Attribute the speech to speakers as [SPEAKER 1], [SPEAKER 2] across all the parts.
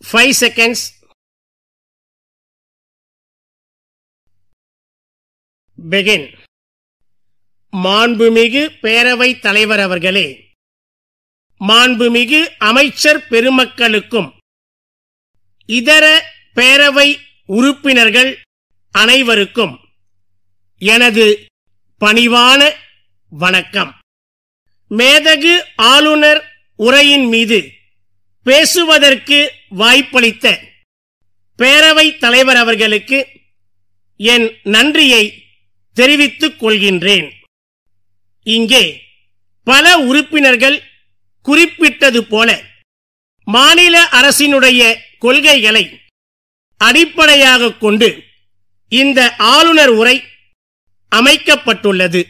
[SPEAKER 1] 5 seconds. Begin. மாண்புமிகு பேரவைத் தலைவர் அவர்களே, மாண்புமிகு அமைச்சர் பெருமக்களுக்கும் இதர பேரவை உறுப்பினர்கள் அனைவருக்கும் எனது பணிவான வணக்கம். மேதகு ஆளுநர் உரையின் மீது பேசுவதற்கு வாய்ப்பளித்த பேரவைத் தலைவர் அவர்களுக்கு என் நன்றியை தெரிவித்துக் கொள்கின்றேன். இங்கே பல உறுப்பினர்கள் குறிப்பிட்டது போல மாநில அரசினுடைய கொள்கைகளை அடிப்படையாக கொண்டு இந்த ஆளுநர் உரை அமைக்கப்பட்டுள்ளது.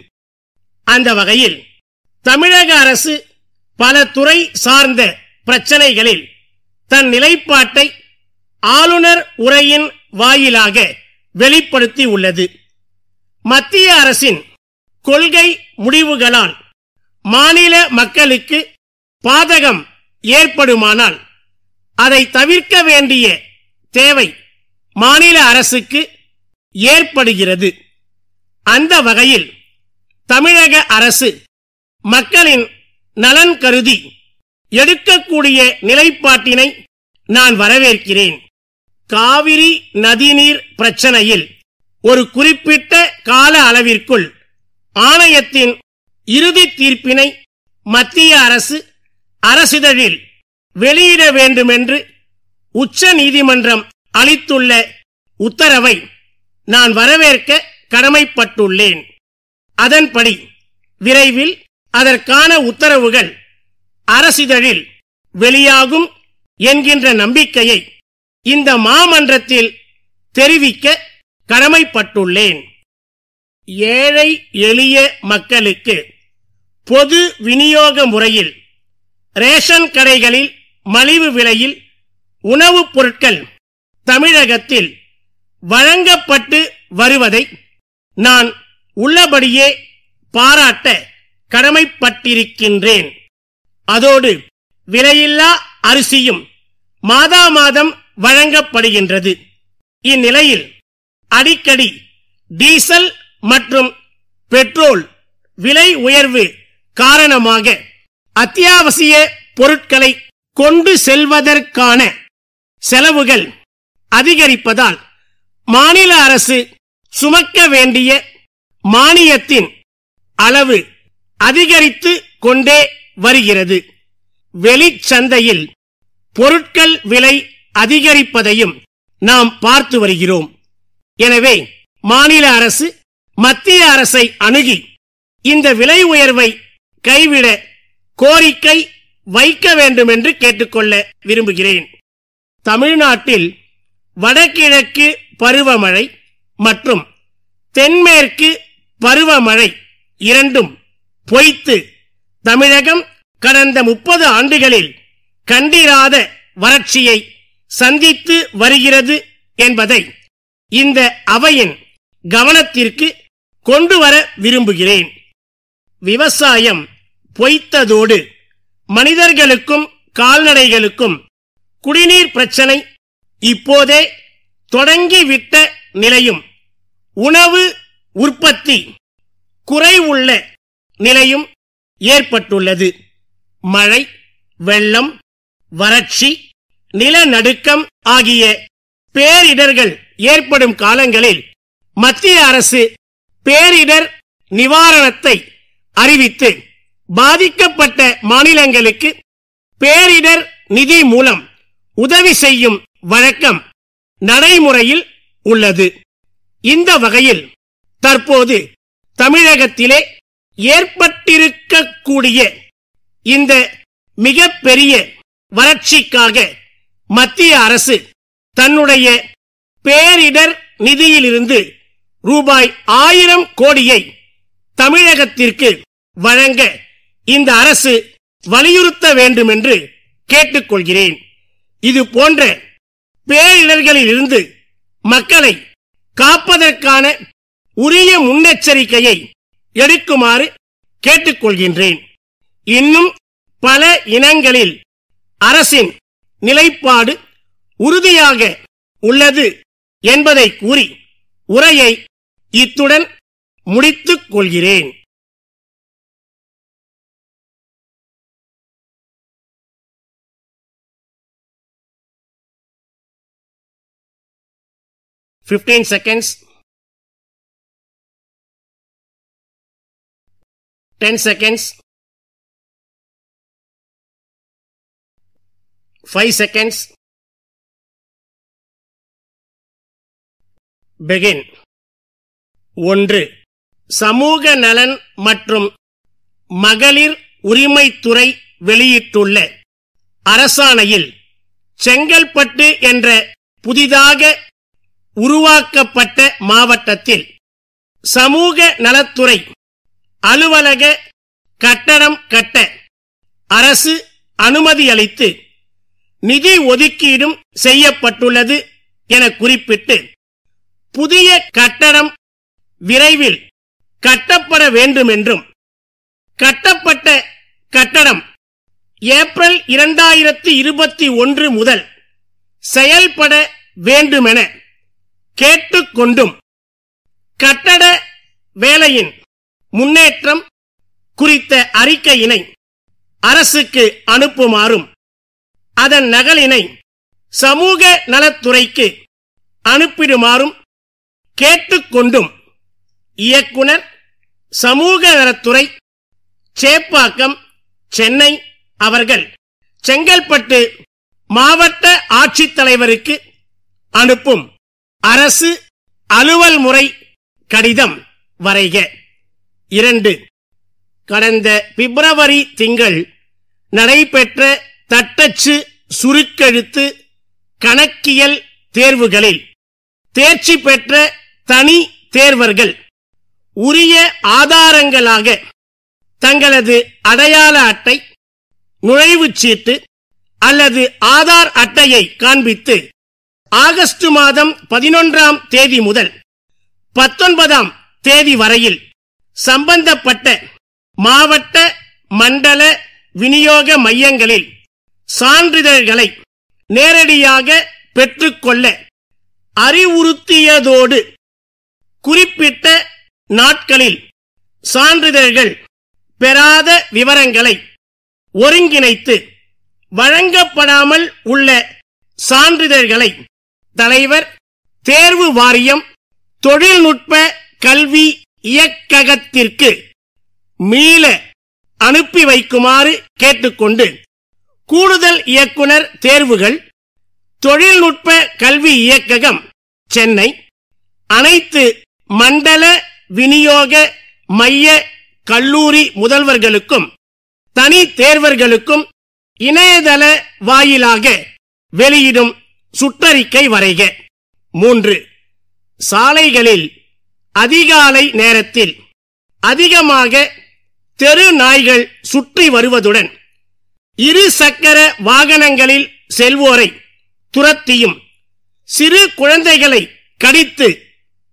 [SPEAKER 1] அந்த வகையில் தமிழக அரசு பல துறை சார்ந்த பிரச்சனைகளில் தன் நிலைப்பாட்டை ஆளுநர் உரையின் வாயிலாக வெளிப்படுத்தி உள்ளது. மத்திய அரசின் கொள்கை முடிவுகளால் மாநில மக்களுக்கு பாதகம் ஏற்படுமானால் அதை தவிர்க்க வேண்டிய தேவை மாநில அரசுக்கு ஏற்படுகிறது. அந்த வகையில் தமிழக அரசு மக்களின் நலன் கருதி எடுக்கக்கூடிய நிலைப்பாட்டினை நான் வரவேற்கிறேன். காவிரி நதிநீர் பிரச்சனையில் ஒரு குறிப்பிட்ட கால அளவிற்குள் ஆணையத்தின் இறுதி தீர்ப்பினை மத்திய அரசு அரசிதழில் வெளியிட வேண்டுமென்று உச்ச நீதிமன்றம் அளித்துள்ள உத்தரவை நான் வரவேற்க கடமைப்பட்டுள்ளேன். அதன்படி விரைவில் அதற்கான உத்தரவுகள் அரசிதழில் வெளியாகும் என்கின்ற நம்பிக்கையை இந்த மாமன்றத்தில் தெரிவிக்க கடமைப்பட்டுள்ளேன். ஏழை எளிய மக்களுக்கு பொது விநியோக முறையில் ரேஷன் கடைகளில் மலிவு விலையில் உணவுப் பொருட்கள் தமிழகத்தில் வழங்கப்பட்டு வருவதை நான் உள்ளபடியே பாராட்ட கடமைப்பட்டிருக்கின்றேன். அதோடு விலையில்லா அரிசியும் மாதா மாதம் வழங்கப்படுகின்றது. இந்நிலையில் அடிக்கடி டீசல் மற்றும் பெட்ரோல் விலை உயர்வு காரணமாக அத்தியாவசிய பொருட்களை கொண்டு செல்வதற்கான செலவுகள் அதிகரிப்பதால் மாநில அரசு சுமக்க வேண்டிய மானியத்தின் அளவு அதிகரித்து கொண்டே வருகிறது. வெளிச்சந்தையில் பொருட்கள் விலை அதிகரிப்பதையும் நாம் பார்த்து வருகிறோம். எனவே மாநில அரசு மத்திய அரசை அணுகி இந்த விலை உயர்வை கைவிட கோரிக்கை வைக்க வேண்டும் என்று கேட்டுக்கொள்ள விரும்புகிறேன். தமிழ்நாட்டில் வடகிழக்கு பருவமழை மற்றும் தென்மேற்கு பருவமழை இரண்டும் பொய்த்து தமிழகம் கடந்த 30 ஆண்டுகளில் கண்டிராத வறட்சியை சந்தித்து வருகிறது என்பதை இந்த அவையின் கவனத்திற்கு கொண்டு வர விரும்புகிறேன். விவசாயம் பொய்த்ததோடு மனிதர்களுக்கும் கால்நடைகளுக்கும் குடிநீர் பிரச்சனை இப்போதே தொடங்கிவிட்ட நிலையும் உணவு உற்பத்தி குறைவுள்ள நிலையும் ஏற்பட்டுள்ளது. மழை, வெள்ளம், வறட்சி, நிலநடுக்கம் ஆகிய பேரிடர்கள் ஏற்படும் காலங்களில் மத்திய அரசு பேரிடர் நிவாரணத்தை அறிவித்து பாதிக்கப்பட்ட மாநிலங்களுக்கு பேரிடர் நிதி மூலம் உதவி செய்யும் வழக்கம் நடைமுறையில் உள்ளது. இந்த வகையில் தற்போது தமிழகத்திலே ஏற்பட்டிருக்கக்கூடிய இந்த மிகப்பெரிய வறட்சிக்காக மத்திய அரசு தன்னுடைய பேரிடர் நிதியிலிருந்து ரூபாய் 1000 கோடியை தமிழகத்திற்கு வழங்க இந்த அரசு வலியுறுத்த வேண்டும் என்று கேட்டுக்கொள்கிறேன். இது போன்ற பேரிடர்களில் இருந்து மக்களை காப்பதற்கான உரிய முன்னெச்சரிக்கையை எடுக்குமாறு கேட்டுக்கொள்கின்றேன். இன்னும் பல இனங்களில் அரசின் நிலைப்பாடு உறுதியாக உள்ளது என்பதை கூறி உரையை இத்துடன் முடித்துக் கொள்கிறேன். Fifteen seconds. 10 seconds. 5 seconds. Begin. 1. சமூக நலன் மற்றும் மகளிர் உரிமைத்துறை வெளியிட்டுள்ள அரசாணையில் செங்கல்பட்டு என்ற புதிதாக உருவாக்கப்பட்ட மாவட்டத்தில் சமூக நலத்துறை அலுவலக கட்டடம் கட்ட அரசு அனுமதி அளித்து நிதி ஒதுக்கீடும் செய்யப்பட்டுள்ளது என குறிப்பிட்டு புதிய கட்டடம் விரைவில் கட்டப்பட வேண்டும் என்றும் கட்டப்பட்ட கட்டடம் ஏப்ரல் 2021 முதல் செயல்பட வேண்டுமென கேட்டுக்கொண்டும் கட்டட வேலையின் முன்னேற்றம் குறித்த அறிக்கையினை அரசுக்கு அனுப்புமாறும் அதன் நகலினை சமூக நலத்துறைக்கு அனுப்பிடுமாறும் கேட்டுக்கொண்டும் இயக்குனர் சமூக நலத்துறை சேப்பாக்கம் சென்னை அவர்கள் செங்கல்பட்டு மாவட்ட ஆட்சித்தலைவருக்கு அனுப்பும் அரசு அலுவல் முறை கடிதம் வரைக. 2. கடந்த பிப்ரவரி திங்கள் நடைபெற்ற தட்டச்சு சுருக்கெழுத்து கணக்கியல் தேர்வுகளில் தேர்ச்சி பெற்ற தனி தேர்வர்கள் உரிய ஆதாரங்களாக தங்களது அடையாள அட்டை, நுழைவுச் சீட்டு அல்லது ஆதார் அட்டையை காண்பித்து ஆகஸ்ட் மாதம் 11ஆம் தேதி முதல் 19ஆம் தேதி வரையில் சம்பந்தப்பட்ட மாவட்ட மண்டல விநியோக மையங்களில் சான்றிதழ்களை நேரடியாக பெற்றுக்கொள்ள அறிவுறுத்தியதோடு குறிப்பிட்ட நாட்களில் சான்றிதழ்கள் பெறாத விவரங்களை ஒருங்கிணைத்து வழங்கப்படாமல் உள்ள சான்றிதழ்களை தலைவர் தேர்வு வாரியம் தொழில்நுட்ப கல்வி இயக்ககத்திற்கு மீள அனுப்பி வைக்குமாறு கேட்டுக்கொண்டு கூடுதல் இயக்குனர் தேர்வுகள் தொழில்நுட்ப கல்வி இயக்ககம் சென்னை அனைத்து மண்டல விநியோக மைய கல்லூரி முதல்வர்களுக்கும் தனி தேர்வர்களுக்கும் இணையதள வாயிலாக வெளியிடும் சுற்றறிக்கை வரைக. 3. சாலைகளில் அதிகாலை நேரத்தில் அதிகமாக தெரு நாய்கள் சுற்றி வருவதுடன் இரு சக்கர வாகனங்களில் செல்வோரை துரத்தியும் சிறு குழந்தைகளை கடித்து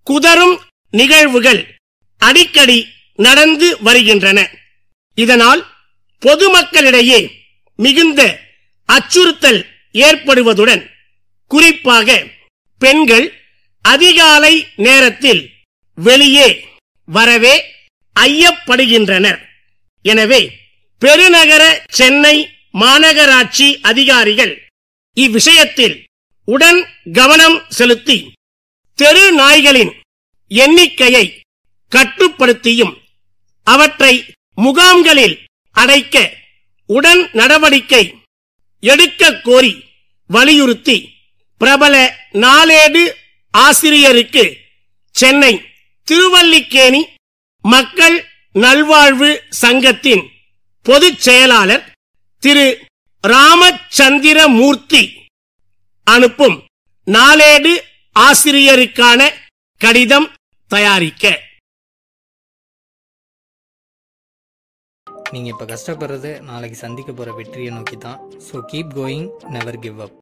[SPEAKER 1] குதறும் நிகழ்வுகள் அடிக்கடி நடந்து வருகின்றன. இதனால் பொதுமக்களிடையே மிகுந்த அச்சுறுத்தல் ஏற்படுவதுடன் குறிப்பாக பெண்கள் அதிகாலை நேரத்தில் வெளியே வரவே ஐயப்படுகின்றனர். எனவே பெருநகர சென்னை மாநகராட்சி அதிகாரிகள் இவ்விஷயத்தில் உடன் கவனம் செலுத்தி தெரு நாய்களின் எண்ணிக்கையை கட்டுப்படுத்தியும் அவற்றை முகாம்களில் அடைக்க உடன் நடவடிக்கை எடுக்க கோரி வலியுறுத்தி பிரபல நாளேடு ஆசிரியருக்கு சென்னை திருவல்லிக்கேணி மக்கள் நல்வாழ்வு சங்கத்தின் பொதுச் செயலாளர் திரு ராமச்சந்திரமூர்த்தி அனுப்பும் நாளேடு ஆசிரியருக்கான கடிதம் தயாரிக்க.
[SPEAKER 2] நீங்கள் இப்போ கஷ்டப்படுறது நாளைக்கு சந்திக்க போகிற வெற்றியை நோக்கி தான். So keep going, never give up.